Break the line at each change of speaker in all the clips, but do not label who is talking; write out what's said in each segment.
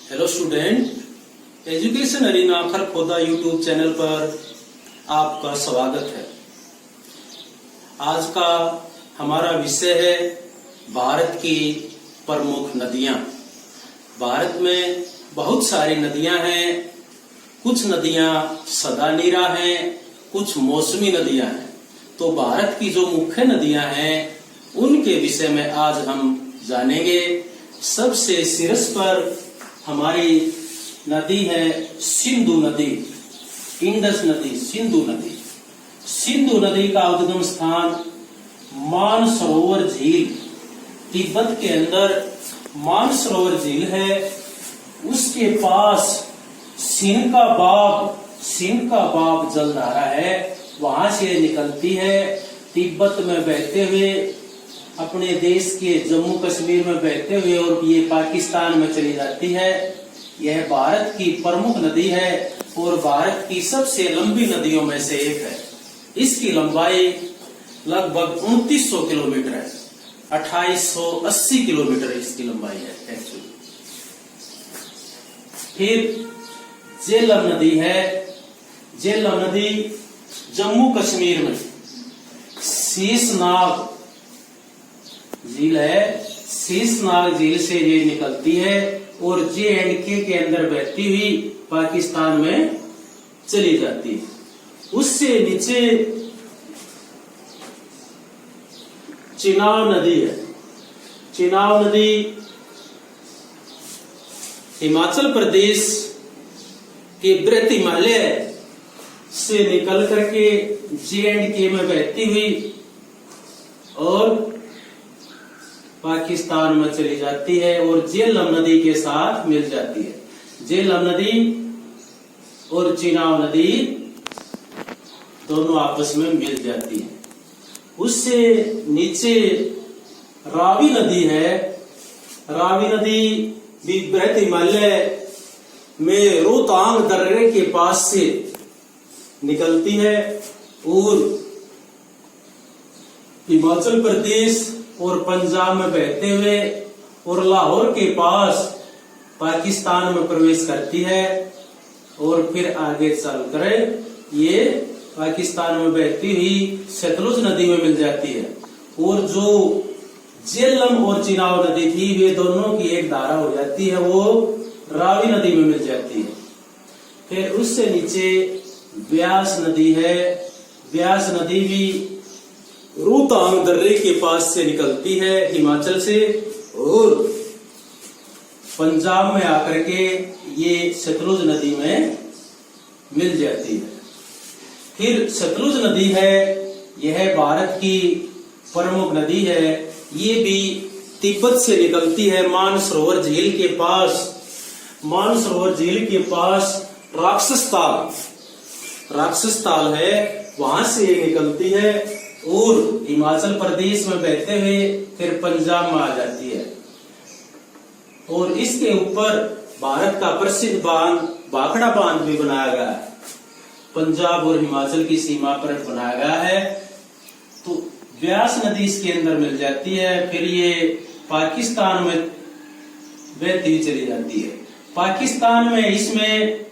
Hello student, education arena Kharkhoda YouTube channel पर आपका स्वागत है। आज का हमारा विषय है भारत की प्रमुख नदियां। भारत में बहुत सारी नदियां हैं। कुछ नदियां सदा नीरा हैं, कुछ मौसमी नदियां हैं। तो भारत की जो मुख्य नदियां हैं उनके विषय में आज हम जानेंगे। सबसे शीर्ष पर हमारी नदी है सिंधु नदी, इंडस नदी, सिंधु नदी। सिंधु नदी का उद्गम स्थान मानसरोवर झील, तिब्बत के अंदर मानसरोवर झील है। उसके पास सिनका बाग जलधारा है, वहां से निकलती है। तिब्बत में बहते हुए अपने देश के जम्मू कश्मीर में बहते हुए और ये पाकिस्तान में चली जाती है। यह भारत की प्रमुख नदी है और भारत की सबसे लंबी नदियों में से एक है। इसकी लंबाई लगभग 2900 किलोमीटर है, 2880 किलोमीटर इसकी लंबाई है एक्चुअली। फिर झेलम नदी है। झेलम नदी जम्मू कश्मीर में शीशनाग झील है। शीशनाग झील से ये निकलती है और JNK के अंदर बहती हुई पाकिस्तान में चली जाती है। उससे नीचे चिनाब नदी है। चिनाब नदी हिमाचल प्रदेश के बृहत हिमालय से निकल करके JNK में बहती हुई और पाकिस्तान में चली जाती है और झेलम नदी के साथ मिल जाती है। झेलम नदी और चिनाब नदी दोनों आपस में मिल जाती है। उससे नीचे रावी नदी है। रावी नदी भी बृहत हिमालय में रोहतांग दर्रे के पास से निकलती है और हिमाचल प्रदेश और पंजाब में बहते हुए और लाहौर के पास पाकिस्तान में प्रवेश करती है और फिर आगे चलकर ये पाकिस्तान में बहती हुई सतलुज नदी में मिल जाती है। और जो झेलम और चिनाब नदी थी वे दोनों की एक धारा हो जाती है, वो रावी नदी में मिल जाती है। फिर उससे नीचे ब्यास नदी है। ब्यास नदी भी रोहतांग दर्रे के पास से निकलती है हिमाचल से और पंजाब में आकर के ये सतलुज नदी में मिल जाती है। फिर सतलुज नदी है, यह भारत की प्रमुख नदी है। ये भी तिब्बत से निकलती है मानसरोवर झील के पास। मानसरोवर झील के पास राक्षस ताल है, वहां से ये निकलती है और हिमाचल प्रदेश में बहते हुए फिर पंजाब में आ जाती है। और इसके ऊपर भारत का प्रसिद्ध बांध भाखड़ा बांध भी बनाया गया है। पंजाब और हिमाचल की सीमा पर बनाया गया है। तो ब्यास नदी इसके अंदर मिल जाती है। फिर ये पाकिस्तान में बहती हुई चली जाती है। पाकिस्तान में इसमें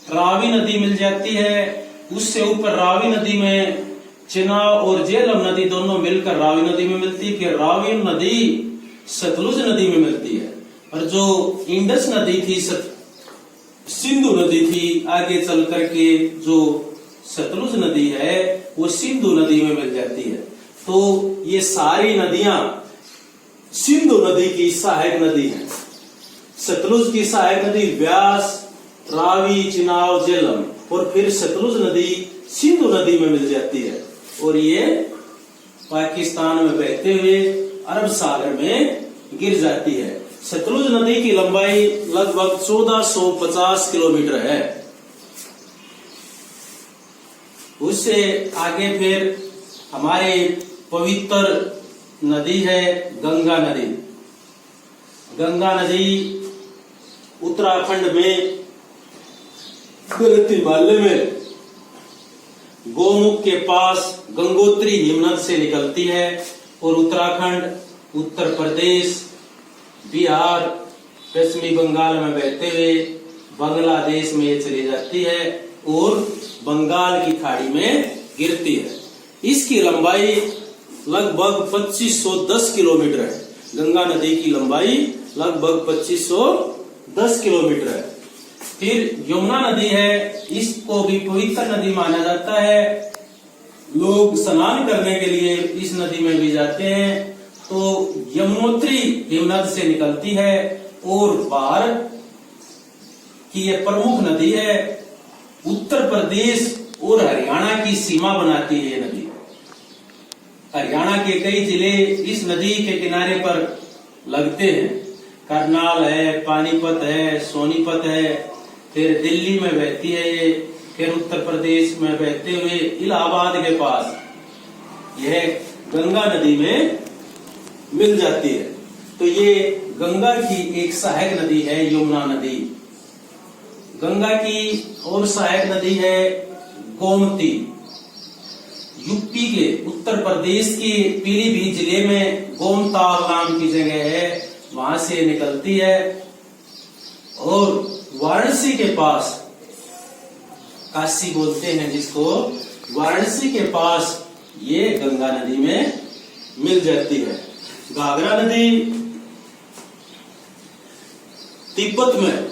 रावी नदी मिल जाती है। उससे ऊपर रावी नदी में चिनाब और झेलम नदी दोनों मिलकर रावी नदी में मिलती है। फिर रावी नदी सतलुज नदी में मिलती है और जो इंडस नदी थी सिंधु नदी थी, आगे चल करके जो सतलुज नदी है वो सिंधु नदी में मिल जाती है। तो ये सारी नदियां सिंधु नदी की सहायक नदी है। सतलुज की सहायक नदी व्यास, रावी, चिनाब, झेलम और फिर सतलुज नदी सिंधु नदी में मिल जाती है और ये पाकिस्तान में बहते हुए अरब सागर में गिर जाती है। सतलुज नदी की लंबाई लगभग 1450 किलोमीटर है। उससे आगे फिर हमारे पवित्र नदी है गंगा नदी। गंगा नदी उत्तराखंड में बृहत हिमालय में गोमुख के पास गंगोत्री हिमनद से निकलती है और उत्तराखंड, उत्तर प्रदेश, बिहार, पश्चिमी बंगाल में बहते हुए बांग्लादेश में ये चली जाती है और बंगाल की खाड़ी में गिरती है। इसकी लंबाई लगभग 2510 किलोमीटर है। गंगा नदी की लंबाई लगभग 2510 किलोमीटर है। फिर यमुना नदी है, इसको भी पवित्र नदी माना जाता है। लोग स्नान करने के लिए इस नदी में भी जाते हैं। तो यमुनोत्री हिमनद से निकलती है और भारत की ये प्रमुख नदी है। उत्तर प्रदेश और हरियाणा की सीमा बनाती है ये नदी। हरियाणा के कई जिले इस नदी के किनारे पर लगते हैं। करनाल है, पानीपत है, सोनीपत है, फिर दिल्ली में बहती है ये, फिर उत्तर प्रदेश में बहते हुए इलाहाबाद के पास यह गंगा नदी में मिल जाती है। तो ये गंगा की एक सहायक नदी है यमुना नदी। गंगा की और सहायक नदी है गोमती। यूपी के उत्तर प्रदेश के पीलीभीत जिले में गोमताल नाम की जगह है, वहां से निकलती है और वाराणसी के पास, काशी बोलते हैं जिसको, वाराणसी के पास ये गंगा नदी में मिल जाती है। घाघरा नदी तिब्बत में,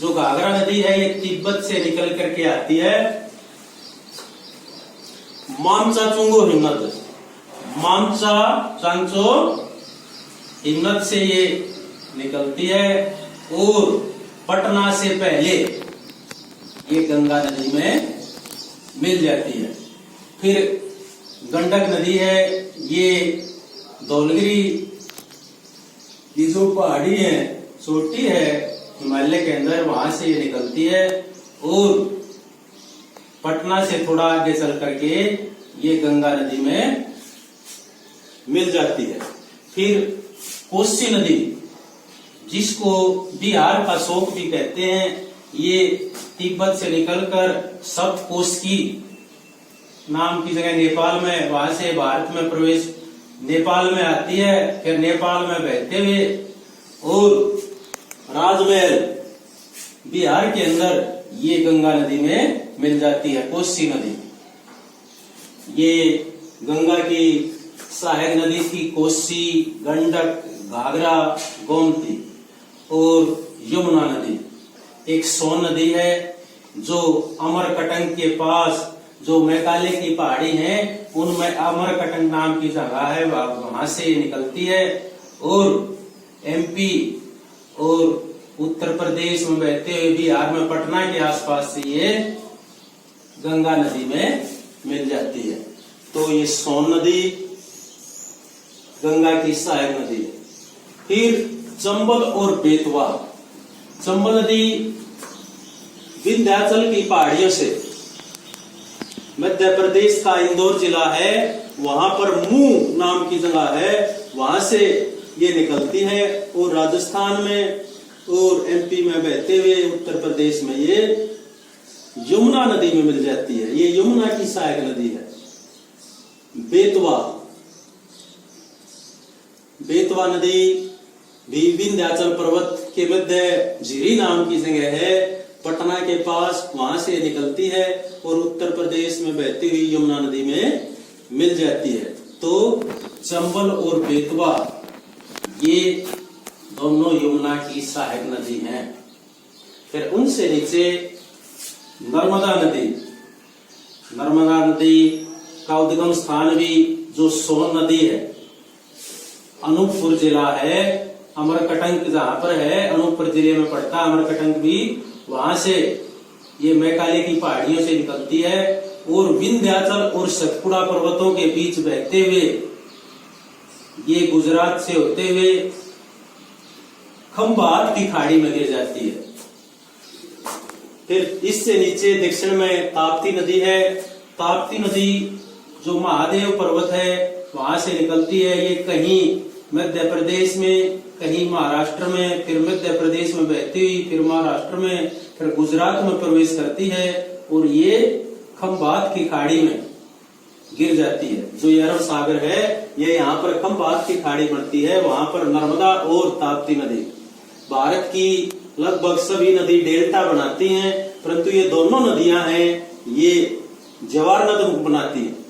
जो घाघरा नदी है ये तिब्बत से निकल करके आती है मामचा चुंगो हिमनद, मामचा चांगचो हिमनद से ये निकलती है और पटना से पहले ये गंगा नदी में मिल जाती है। फिर गंडक नदी है, ये धौलगिरी की जो पहाड़ी है, चोटी है हिमालय के अंदर, वहां से ये निकलती है और पटना से थोड़ा आगे चल करके ये गंगा नदी में मिल जाती है। फिर कोसी नदी, जिसको बिहार का शोक भी कहते हैं, ये तिब्बत से निकलकर सप्तकोशी नाम की जगह नेपाल में, वहां से भारत में प्रवेश नेपाल में आती है। फिर नेपाल में बहते हुए और राजमहल बिहार के अंदर ये गंगा नदी में मिल जाती है कोसी नदी। ये गंगा की सहायक नदी थी कोसी, गंडक, घाघरा, गोमती और यमुना नदी। एक सोन नदी है जो अमरकटक के पास, जो मेघालय की पहाड़ी है उनमें अमरकटक नाम की जगह है, वहां से निकलती है और एमपी और उत्तर प्रदेश में बहते हुए बिहार में पटना के आसपास से ये गंगा नदी में मिल जाती है। तो ये सोन नदी गंगा की सहायक नदी है। फिर चंबल और बेतवा। चंबल नदी विंध्याचल की पहाड़ियों से, मध्य प्रदेश का इंदौर जिला है, वहां पर मुंह नाम की जगह है, वहां से ये निकलती है और राजस्थान में और एमपी में बहते हुए उत्तर प्रदेश में ये यमुना नदी में मिल जाती है। ये यमुना की सहायक नदी है। बेतवा, बेतवा नदी भी विंध्याचल पर्वत के मध्य झिरी नाम की जगह है, पटना के पास, वहां से निकलती है और उत्तर प्रदेश में बहती हुई यमुना नदी में मिल जाती है। तो चंबल और बेतवा ये दोनों यमुना की सहायक नदी हैं। फिर उनसे नीचे नर्मदा नदी। नर्मदा नदी का उद्गम स्थान भी जो सोन नदी है, अनूपपुर जिला है, अमरकटक जहां पर है, अनूपपुर जिले में पड़ता है अमरकटक भी, वहां से ये मेघालय की पहाड़ियों से निकलती है और विंध्याचल और सतपुड़ा पर्वतों के बीच बहते हुए ये गुजरात से होते हुए खंभात की खाड़ी में गिर जाती है। फिर इससे नीचे दक्षिण में ताप्ती नदी है। ताप्ती नदी जो महादेव पर्वत है वहां से निकलती है। ये कहीं मध्य प्रदेश में, कहीं महाराष्ट्र में, फिर मध्य प्रदेश में बहती हुई फिर महाराष्ट्र में, फिर गुजरात में प्रवेश करती है और ये खंभात की खाड़ी में गिर जाती है। जो ये अरब सागर है ये यहाँ पर खंभात की खाड़ी पड़ती है, वहां पर नर्मदा और ताप्ती नदी। भारत की लगभग सभी नदी डेल्टा बनाती हैं, परंतु ये दोनों नदियां हैं ये ज्वार नद बनाती है।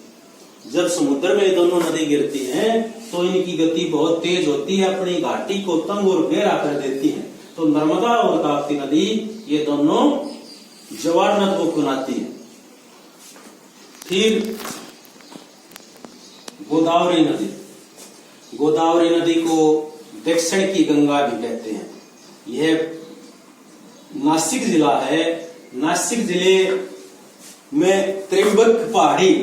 जब समुद्र में ये दोनों नदी गिरती हैं तो इनकी गति बहुत तेज होती है, अपनी घाटी को तंग और गहरा कर देती है। तो नर्मदा और ताप्ती नदी ये दोनों ज्वार नद को बनाती है। फिर गोदावरी नदी, गोदावरी नदी को दक्षिण की गंगा भी कहते हैं। यह नासिक जिला है। नासिक जिले में त्र्यंबक पहाड़ी,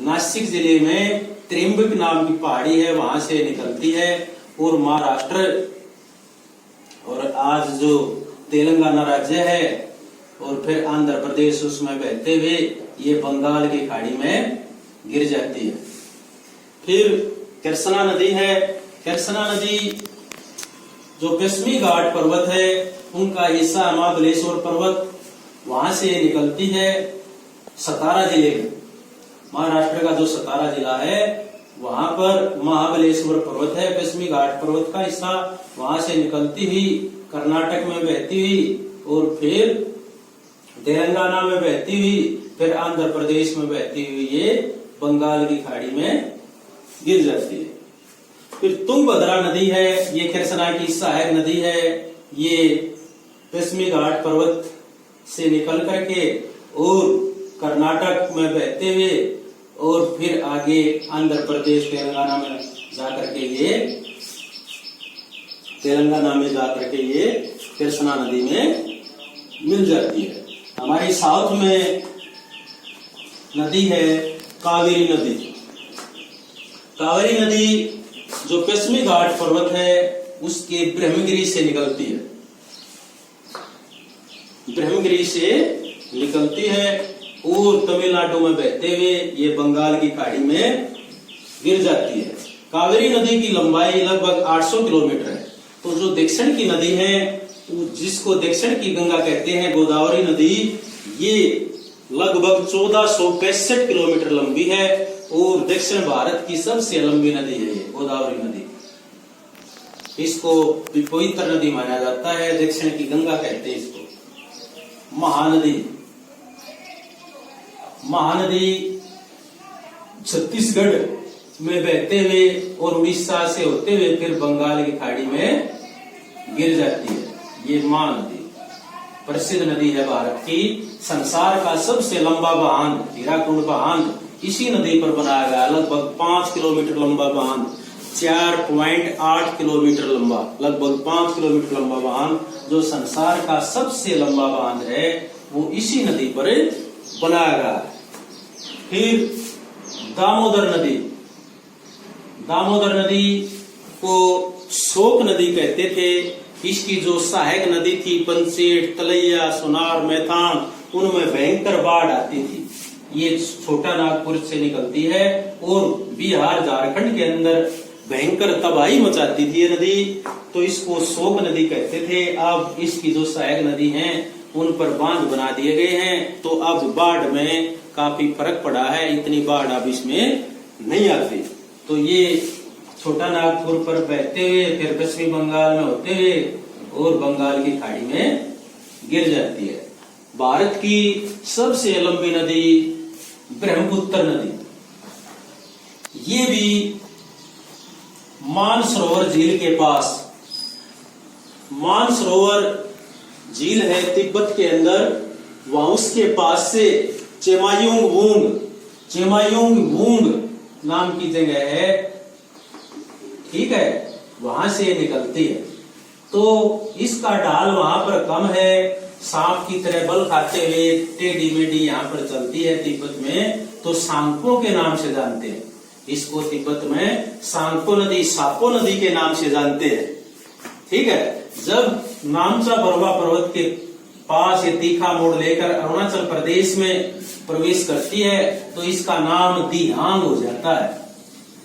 नासिक जिले में त्र्यंबक नाम की पहाड़ी है, वहां से निकलती है और महाराष्ट्र और आज जो तेलंगाना राज्य है और फिर आंध्र प्रदेश उसमें बहते हुए ये बंगाल की खाड़ी में गिर जाती है। फिर कृष्णा नदी है। कृष्णा नदी जो पश्चिमी घाट पर्वत है उनका हिस्सा महाबलेश्वर पर्वत, वहां से निकलती है सतारा जिले में। महाराष्ट्र का जो सतारा जिला है वहां पर महाबलेश्वर पर्वत है, पश्चिमी घाट पर्वत का हिस्सा, वहां से निकलती हुई कर्नाटक में बहती हुई और फिर तेलंगाना में बहती हुई, फिर आंध्र प्रदेश में बहती हुई ये बंगाल की खाड़ी में गिर जाती है। फिर तुंगभद्रा नदी है, ये कृष्णा की सहायक नदी है। ये पश्चिमी घाट पर्वत से निकल करके और कर्नाटक में बहते हुए और फिर आगे आंध्र प्रदेश तेलंगाना में जाकर के ये कृष्णा नदी में मिल जाती है। हमारी साउथ में नदी है कावेरी नदी। कावेरी नदी जो पश्चिमी घाट पर्वत है उसके ब्रह्मगिरी से निकलती है, ब्रह्मगिरी से निकलती है और तमिलनाडु में बहते हुए ये बंगाल की खाड़ी में गिर जाती है। कावेरी नदी की लंबाई लगभग 800 किलोमीटर है। तो जो दक्षिण की नदी है जिसको दक्षिण की गंगा कहते हैं गोदावरी नदी, ये लगभग 1465 किलोमीटर लंबी है और दक्षिण भारत की सबसे लंबी नदी है ये गोदावरी नदी। इसको पवित्र नदी माना जाता है, दक्षिण की गंगा कहते हैं इसको। महानदी, महानदी छत्तीसगढ़ में बहते हुए और उड़ीसा से होते हुए फिर बंगाल की खाड़ी में गिर जाती है। ये महानदी प्रसिद्ध नदी है भारत की। संसार का सबसे लंबा बांध हीराकुंड बांध इसी नदी पर बनाया गया। लगभग 5 किलोमीटर लंबा बांध, 4.8 किलोमीटर लंबा, लगभग 5 किलोमीटर लंबा बांध जो संसार का सबसे लंबा बांध है वो इसी नदी पर बनाया गया। फिर दामोदर नदी, दामोदर नदी को शोक नदी कहते थे। इसकी जो सहायक नदी थी पंचेट, तलैया, सोनार, मैथान, उनमें भयंकर बाढ़ आती थी। ये छोटा नागपुर से निकलती है और बिहार झारखंड के अंदर भयंकर तबाही मचाती थी ये नदी, तो इसको शोक नदी कहते थे। अब इसकी जो सहायक नदी हैं उन पर बांध बना दिए गए हैं, तो अब बाढ़ में काफी फर्क पड़ा है, इतनी बाढ़ अब इसमें नहीं आती। तो ये छोटा नागपुर पर बहते हुए फिर पश्चिमी बंगाल में होते हुए और बंगाल की खाड़ी में गिर जाती है। भारत की सबसे लंबी नदी ब्रह्मपुत्र नदी, ये भी मानसरोवर झील के पास, मानसरोवर झील है तिब्बत के अंदर, वहां उसके पास से चेमायुंग वूंग नाम की जगह है, ठीक है, वहां से निकलती है। तो इसका ढाल वहां पर कम है, सांप की तरह बल खाते हुए टेढ़ी मेढ़ी यहाँ पर चलती है तिब्बत में, तो सांगपो के नाम से जानते हैं इसको। तिब्बत में सांगपो नदी, सापो नदी के नाम से जानते हैं, ठीक है। जब नामचा बरवा पर्वत के पास ये तीखा मोड़ लेकर अरुणाचल प्रदेश में प्रवेश करती है तो इसका नाम दिहांग हो जाता है।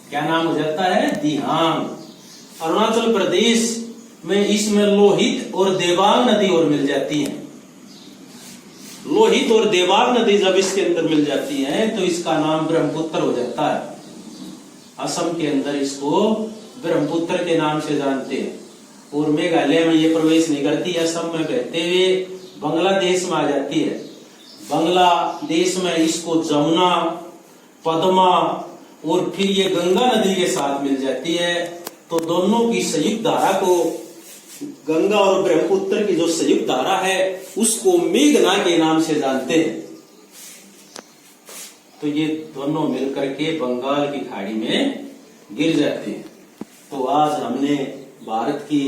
क्या नाम हो जाता है? दिहांग। अरुणाचल प्रदेश में इसमें लोहित और देवांग नदी और मिल जाती है। लोहित और देवांग नदी जब इसके अंदर मिल जाती है तो इसका नाम ब्रह्मपुत्र हो जाता है। असम के अंदर इसको ब्रह्मपुत्र के नाम से जानते हैं। और मेघालय में ये प्रवेश नहीं करती, असम में बहते हुए बांग्लादेश में आ जाती है। बांग्लादेश में इसको जमुना, पद्मा और फिर ये गंगा नदी के साथ मिल जाती है। तो दोनों की संयुक्त धारा को, गंगा और ब्रह्मपुत्र की जो संयुक्त धारा है उसको मेघना के नाम से जानते हैं। तो ये दोनों मिलकर के बंगाल की खाड़ी में गिर जाते हैं। तो आज हमने भारत की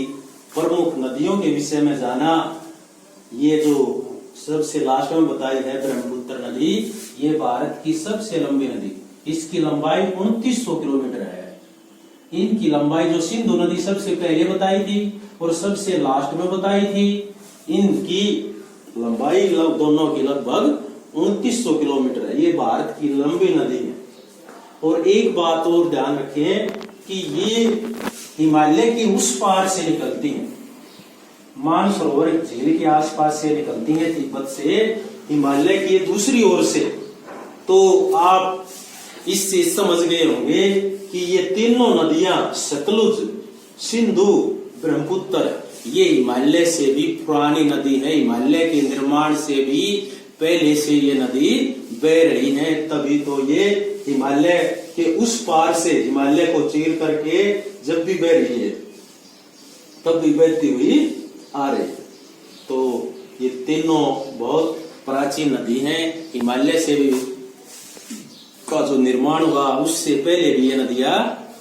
प्रमुख नदियों के विषय में जाना। ये जो सबसे लास्ट में बताई है ब्रह्मपुत्र नदी, ये भारत की सबसे लंबी नदी, इसकी लंबाई 2900 किलोमीटर है। इनकी लंबाई जो सिंधु नदी सबसे पहले बताई थी और सबसे लास्ट में बताई थी, इनकी लंबाई दोनों की लगभग 2900 किलोमीटर है। ये भारत की लंबी नदी है। और एक बात और ध्यान रखें कि ये हिमालय की उस पार से निकलती हैं, मानसरोवर झील के आसपास से निकलती हैं, तिब्बत से, हिमालय की दूसरी ओर से। तो आप इससे समझ गए होंगे कि ये तीनों नदियां सतलुज, सिंधु, ब्रह्मपुत्र, ये हिमालय से भी पुरानी नदी है। हिमालय के निर्माण से भी पहले से ये नदी बह रही है। तभी तो ये हिमालय के उस पार से, हिमालय को चीर करके जब भी बह रही है तब भी बहती हुई आ रही। तो ये तीनों बहुत प्राचीन नदी हैं। हिमालय से भी का जो निर्माण हुआ उससे पहले भी ये नदियां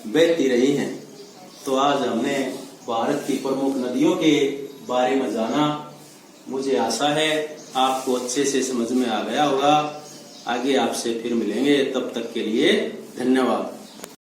बहती रही हैं। तो आज हमने भारत की प्रमुख नदियों के बारे में जाना। मुझे आशा है आपको अच्छे से समझ में आ गया होगा। आगे आपसे फिर मिलेंगे, तब तक के लिए धन्यवाद।